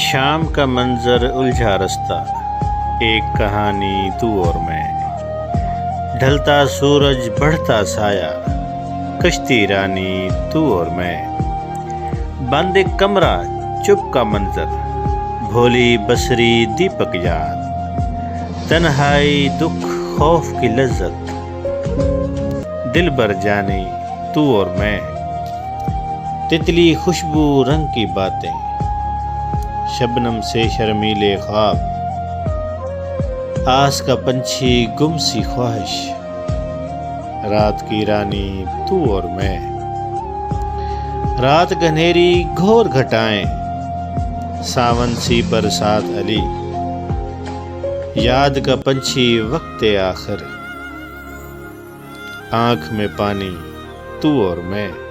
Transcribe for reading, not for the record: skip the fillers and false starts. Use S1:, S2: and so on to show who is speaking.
S1: शाम का मंजर उलझा रास्ता, एक कहानी तू और मैं। ढलता सूरज बढ़ता साया, कश्ती रानी तू और मैं। बंद एक कमरा चुप का मंजर, भोली बसरी दीपक याद। तन्हाई दुख खौफ की लज्जत, दिल भर जाने तू और मैं। तितली खुशबू रंग की बातें, शबनम से शर्मीले ख्वाब। आस का पंछी गुम सी ख्वाहिश, रात की रानी तू और मैं। रात घनेरी घोर घटाएं, सावन सी बरसात अली। याद का पंछी वक्ते आखिर, आंख में पानी तू और मैं।